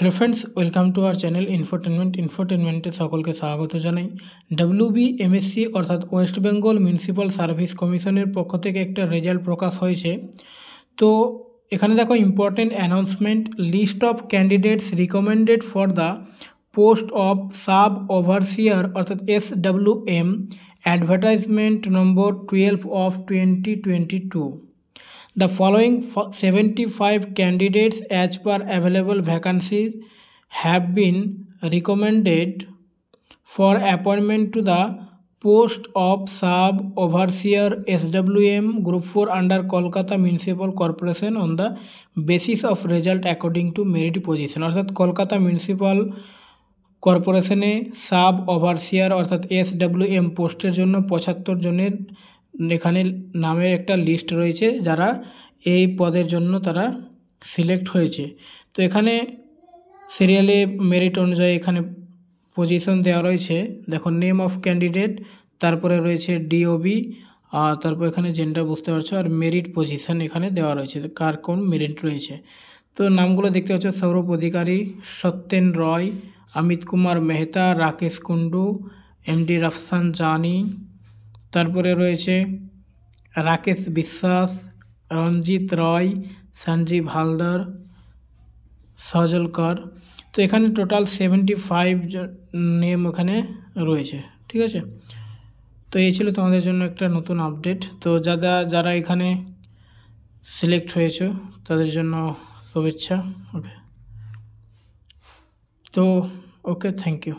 Hello friends, welcome to our channel ইনফোটেনমেন্টে সকলকে স্বাগত জানাই। WBMSC অর্থাৎ ওয়েস্ট বেঙ্গল মিউনিসিপ্যাল সার্ভিস কমিশনের পক্ষ থেকে একটা রেজাল্ট প্রকাশ হয়েছে। তো এখানে দেখো important announcement, list of candidates recommended for the post of sub overseer অর্থাৎ SWM, advertisement number 12 of 2022. The following 75 candidates as per available vacancies have been recommended for appointment to the post of sub overseer SWM Group 4 under Kolkata Municipal Corporation on the basis of result according to merit position। অর্থাৎ Kolkata municipal কর্পোরেশনে sub overseer অর্থাৎ SWM পোস্টের জন্য 75 জনের এখানে নামের একটা list রয়েছে যারা এই পদের জন্য তারা সিলেক্ট হয়েছে। তো এখানে সিরিয়ালে মেরিট অনুযায়ী এখানে পজিশন দেওয়া রয়েছে। দেখো নেম অফ ক্যান্ডিডেট, তারপরে রয়েছে DOB, আর তারপর এখানে জেন্ডার বুঝতে পারছো, আর মেরিট পজিশন এখানে দেওয়া রয়েছে কার কোন মেরিট রয়েছে। তো নামগুলো দেখতে পাচ্ছ, সৌরভ অধিকারী, সত্যেন রয়, অমিত কুমার মেহতা, রাকেশ কুন্ডু, MD রাফসান জানি, তারপরে রয়েছে রাকেশ বিশ্বাস, রঞ্জিত রয়, সঞ্জীব হালদার, সজল কর। তো এখানে টোটাল 75 নেম এখানে রয়েছে, ঠিক আছে। তো এই ছিল তোমাদের জন্য একটা নতুন আপডেট। তো যারা এখানে সিলেক্ট হয়েছে তাদের জন্য শুভেচ্ছা। ওকে, থ্যাংক ইউ।